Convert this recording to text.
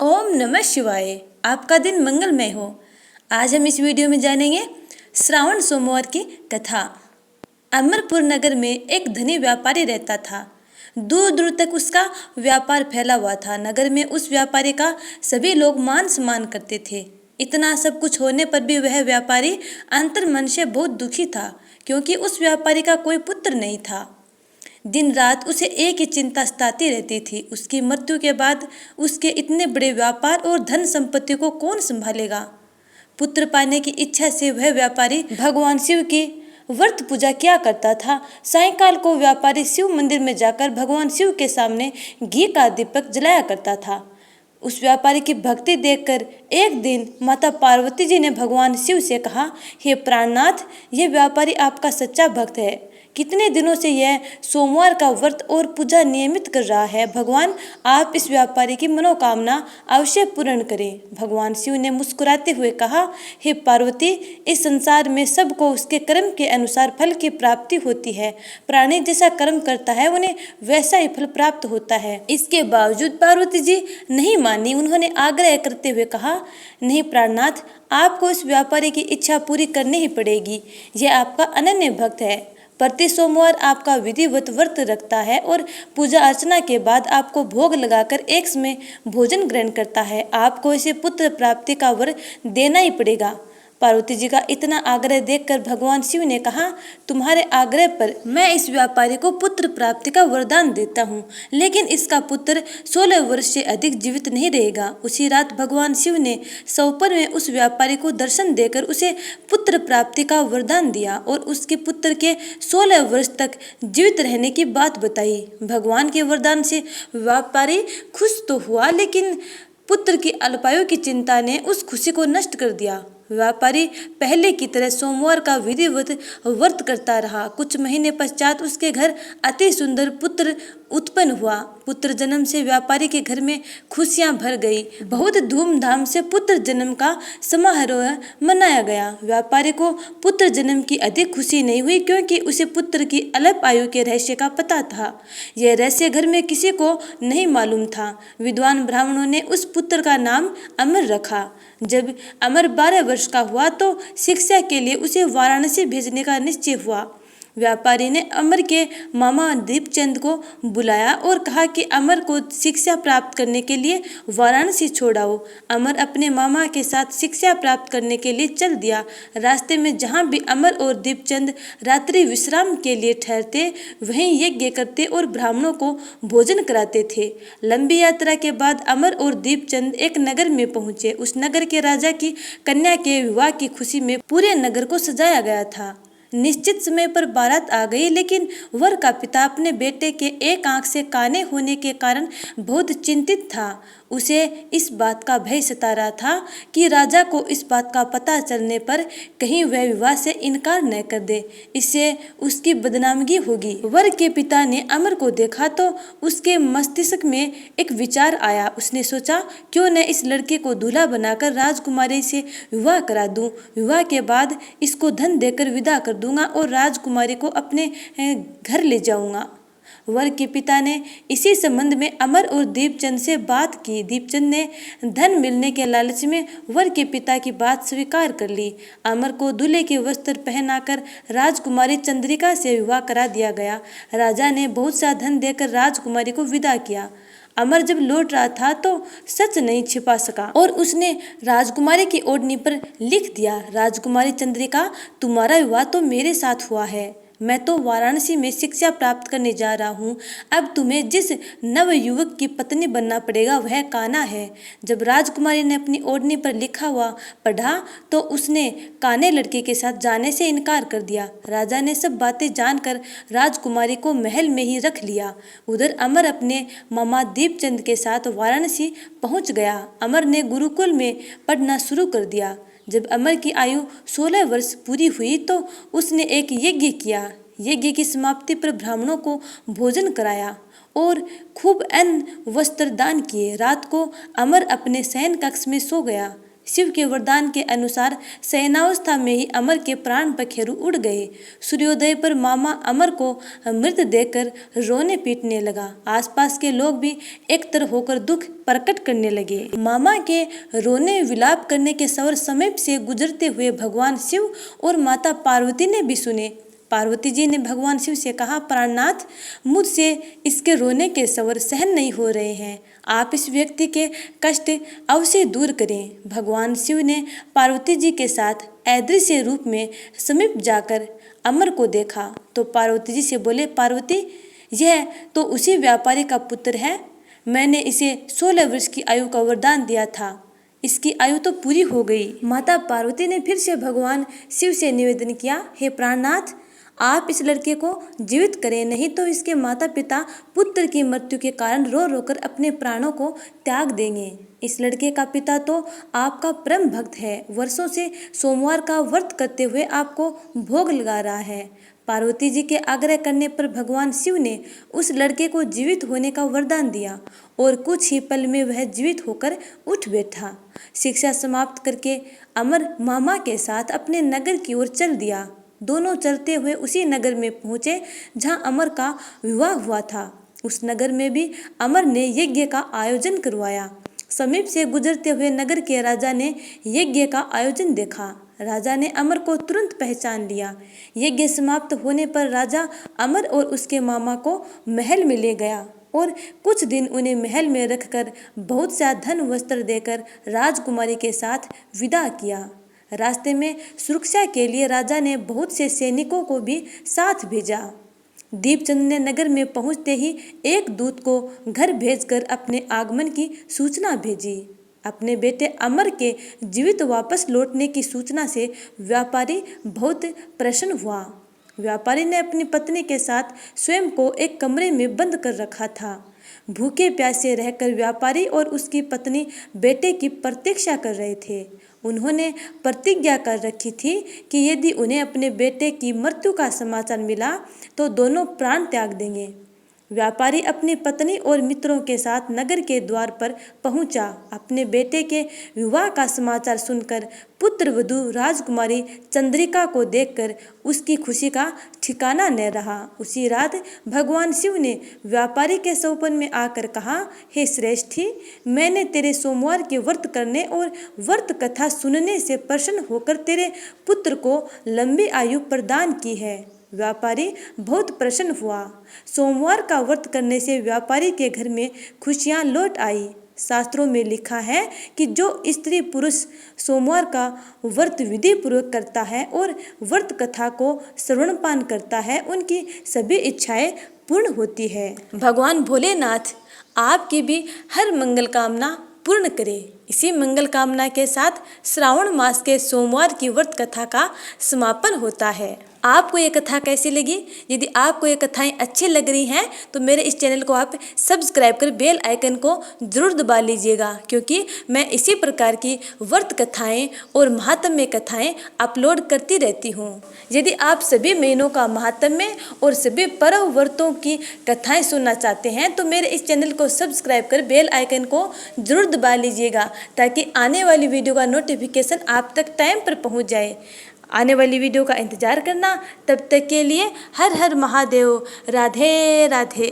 ओम नमः शिवाय। आपका दिन मंगलमय हो। आज हम इस वीडियो में जानेंगे श्रावण सोमवार की कथा। अमरपुर नगर में एक धनी व्यापारी रहता था। दूर दूर तक उसका व्यापार फैला हुआ था। नगर में उस व्यापारी का सभी लोग मान सम्मान करते थे। इतना सब कुछ होने पर भी वह व्यापारी अंतर मन से बहुत दुखी था, क्योंकि उस व्यापारी का कोई पुत्र नहीं था। दिन रात उसे एक ही चिंता सताती रहती थी, उसकी मृत्यु के बाद उसके इतने बड़े व्यापार और धन संपत्ति को कौन संभालेगा। पुत्र पाने की इच्छा से वह व्यापारी भगवान शिव की व्रत पूजा किया करता था। सायंकाल को व्यापारी शिव मंदिर में जाकर भगवान शिव के सामने घी का दीपक जलाया करता था। उस व्यापारी की भक्ति देखकर एक दिन माता पार्वती जी ने भगवान शिव से कहा, हे प्राणनाथ, यह व्यापारी आपका सच्चा भक्त है। कितने दिनों से यह सोमवार का व्रत और पूजा नियमित कर रहा है। भगवान, आप इस व्यापारी की मनोकामना अवश्य पूर्ण करें। भगवान शिव ने मुस्कुराते हुए कहा, हे पार्वती, इस संसार में सबको उसके कर्म के अनुसार फल की प्राप्ति होती है। प्राणी जैसा कर्म करता है उन्हें वैसा ही फल प्राप्त होता है। इसके बावजूद पार्वती जी नहीं मानी। उन्होंने आग्रह करते हुए कहा, नहीं प्राणनाथ, आपको इस व्यापारी की इच्छा पूरी करनी ही पड़ेगी। यह आपका अनन्य भक्त है। प्रति सोमवार आपका विधिवत व्रत रखता है और पूजा अर्चना के बाद आपको भोग लगाकर एक समय भोजन ग्रहण करता है। आपको इसे पुत्र प्राप्ति का वर देना ही पड़ेगा। पार्वती जी का इतना आग्रह देखकर भगवान शिव ने कहा, तुम्हारे आग्रह पर मैं इस व्यापारी को पुत्र प्राप्ति का वरदान देता हूँ, लेकिन इसका पुत्र 16 वर्ष से अधिक जीवित नहीं रहेगा। उसी रात भगवान शिव ने सपने में उस व्यापारी को दर्शन देकर उसे पुत्र प्राप्ति का वरदान दिया और उसके पुत्र के 16 वर्ष तक जीवित रहने की बात बताई। भगवान के वरदान से व्यापारी खुश तो हुआ, लेकिन पुत्र की अल्पायु की चिंता ने उस खुशी को नष्ट कर दिया। व्यापारी पहले की तरह सोमवार का विधिवत व्रत करता रहा। कुछ महीने पश्चात उसके घर अति सुंदर पुत्र उत्पन्न हुआ। पुत्र जन्म से व्यापारी के घर में खुशियां भर गई। बहुत धूमधाम से पुत्र जन्म का समारोह मनाया गया। व्यापारी को पुत्र जन्म की अधिक खुशी नहीं हुई, क्योंकि उसे पुत्र की अल्प आयु के रहस्य का पता था। यह रहस्य घर में किसी को नहीं मालूम था। विद्वान ब्राह्मणों ने उस पुत्र का नाम अमर रखा। जब अमर 12 वर्ष का हुआ तो शिक्षा के लिए उसे वाराणसी भेजने का निश्चय हुआ। व्यापारी ने अमर के मामा दीपचंद को बुलाया और कहा कि अमर को शिक्षा प्राप्त करने के लिए वाराणसी छोड़ाओ। अमर अपने मामा के साथ शिक्षा प्राप्त करने के लिए चल दिया। रास्ते में जहाँ भी अमर और दीपचंद रात्रि विश्राम के लिए ठहरते, वहीं यज्ञ करते और ब्राह्मणों को भोजन कराते थे। लंबी यात्रा के बाद अमर और दीपचंद एक नगर में पहुंचे। उस नगर के राजा की कन्या के विवाह की खुशी में पूरे नगर को सजाया गया था। निश्चित समय पर बारात आ गई, लेकिन वर का पिता अपने बेटे के एक आंख से काने होने के कारण बहुत चिंतित था। उसे इस बात का भय सता रहा था कि राजा को इस बात का पता चलने पर कहीं वह विवाह से इनकार न कर दे, इससे उसकी बदनामगी होगी। वर के पिता ने अमर को देखा तो उसके मस्तिष्क में एक विचार आया। उसने सोचा, क्यों न इस लड़के को दूल्हा बनाकर राजकुमारी से विवाह करा दूं। विवाह के बाद इसको धन देकर विदा कर दूंगा और राजकुमारी को अपने घर ले जाऊंगा। वर के पिता ने इसी संबंध में अमर और दीपचंद से बात की। दीपचंद ने धन मिलने के लालच में वर के पिता की बात स्वीकार कर ली। अमर को दूल्हे के वस्त्र पहनाकर राजकुमारी चंद्रिका से विवाह करा दिया गया। राजा ने बहुत सा धन देकर राजकुमारी को विदा किया। अमर जब लौट रहा था तो सच नहीं छिपा सका और उसने राजकुमारी की ओढ़नी पर लिख दिया, राजकुमारी चंद्रिका, तुम्हारा विवाह तो मेरे साथ हुआ है। मैं तो वाराणसी में शिक्षा प्राप्त करने जा रहा हूँ। अब तुम्हें जिस नव युवक की पत्नी बनना पड़ेगा वह कान्हा है। जब राजकुमारी ने अपनी ओढ़नी पर लिखा हुआ पढ़ा तो उसने काने लड़के के साथ जाने से इनकार कर दिया। राजा ने सब बातें जानकर राजकुमारी को महल में ही रख लिया। उधर अमर अपने मामा दीपचंद के साथ वाराणसी पहुँच गया। अमर ने गुरुकुल में पढ़ना शुरू कर दिया। जब अमर की आयु 16 वर्ष पूरी हुई तो उसने एक यज्ञ किया। यज्ञ की समाप्ति पर ब्राह्मणों को भोजन कराया और खूब अन्न वस्त्र दान किए। रात को अमर अपने शयन कक्ष में सो गया। शिव के वरदान के अनुसार शयनावस्था में ही अमर के प्राण पखेरु उड़ गए। सूर्योदय पर मामा अमर को मृत देखकर रोने पीटने लगा। आसपास के लोग भी एकत्र होकर दुख प्रकट करने लगे। मामा के रोने विलाप करने के स्वर समीप से गुजरते हुए भगवान शिव और माता पार्वती ने भी सुने। पार्वती जी ने भगवान शिव से कहा, प्राणनाथ, मुझसे इसके रोने के स्वर सहन नहीं हो रहे हैं। आप इस व्यक्ति के कष्ट अवश्य दूर करें। भगवान शिव ने पार्वती जी के साथ अदृश्य रूप में समीप जाकर अमर को देखा तो पार्वती जी से बोले, पार्वती, यह तो उसी व्यापारी का पुत्र है। मैंने इसे 16 वर्ष की आयु का वरदान दिया था। इसकी आयु तो पूरी हो गई। माता पार्वती ने फिर से भगवान शिव से निवेदन किया, हे प्राणनाथ, आप इस लड़के को जीवित करें, नहीं तो इसके माता पिता पुत्र की मृत्यु के कारण रो रो कर अपने प्राणों को त्याग देंगे। इस लड़के का पिता तो आपका परम भक्त है, वर्षों से सोमवार का व्रत करते हुए आपको भोग लगा रहा है। पार्वती जी के आग्रह करने पर भगवान शिव ने उस लड़के को जीवित होने का वरदान दिया और कुछ ही पल में वह जीवित होकर उठ बैठा। शिक्षा समाप्त करके अमर मामा के साथ अपने नगर की ओर चल दिया। दोनों चलते हुए उसी नगर में पहुंचे जहां अमर का विवाह हुआ था। उस नगर में भी अमर ने यज्ञ का आयोजन करवाया। समीप से गुजरते हुए नगर के राजा ने यज्ञ का आयोजन देखा। राजा ने अमर को तुरंत पहचान लिया। यज्ञ समाप्त होने पर राजा अमर और उसके मामा को महल में ले गया और कुछ दिन उन्हें महल में रखकर बहुत सा धन वस्त्र देकर राजकुमारी के साथ विदा किया। रास्ते में सुरक्षा के लिए राजा ने बहुत से सैनिकों को भी साथ भेजा। दीपचंद ने नगर में पहुंचते ही एक दूत को घर भेजकर अपने आगमन की सूचना भेजी। अपने बेटे अमर के जीवित वापस लौटने की सूचना से व्यापारी बहुत प्रसन्न हुआ। व्यापारी ने अपनी पत्नी के साथ स्वयं को एक कमरे में बंद कर रखा था। भूखे प्यासे रहकर व्यापारी और उसकी पत्नी बेटे की प्रतीक्षा कर रहे थे। उन्होंने प्रतिज्ञा कर रखी थी कि यदि उन्हें अपने बेटे की मृत्यु का समाचार मिला तो दोनों प्राण त्याग देंगे। व्यापारी अपनी पत्नी और मित्रों के साथ नगर के द्वार पर पहुंचा। अपने बेटे के विवाह का समाचार सुनकर पुत्र वधू राजकुमारी चंद्रिका को देखकर उसकी खुशी का ठिकाना न रहा। उसी रात भगवान शिव ने व्यापारी के सौपन में आकर कहा, हे श्रेष्ठी, मैंने तेरे सोमवार के व्रत करने और व्रत कथा सुनने से प्रसन्न होकर तेरे पुत्र को लंबी आयु प्रदान की है। व्यापारी बहुत प्रसन्न हुआ। सोमवार का व्रत करने से व्यापारी के घर में खुशियां लौट आई। शास्त्रों में लिखा है कि जो स्त्री पुरुष सोमवार का व्रत विधि पूर्वक करता है और व्रत कथा को श्रवणपान करता है, उनकी सभी इच्छाएं पूर्ण होती है। भगवान भोलेनाथ आपकी भी हर मंगल कामना पूर्ण करे। इसी मंगल कामना के साथ श्रावण मास के सोमवार की व्रत कथा का समापन होता है। आपको ये कथा कैसी लगी? यदि आपको ये कथाएं अच्छी लग रही हैं तो मेरे इस चैनल को आप सब्सक्राइब कर बेल आइकन को जरूर दबा लीजिएगा, क्योंकि मैं इसी प्रकार की व्रत कथाएं और महात्म्य कथाएं अपलोड करती रहती हूँ। यदि आप सभी महीनों का महात्म्य और सभी पर्व व्रतों की कथाएं सुनना चाहते हैं तो मेरे इस चैनल को सब्सक्राइब कर बेल आइकन को जरूर दबा लीजिएगा, ताकि आने वाली वीडियो का नोटिफिकेशन आप तक टाइम पर पहुँच जाए। आने वाली वीडियो का इंतज़ार करना। तब तक के लिए हर हर महादेव। राधे राधे।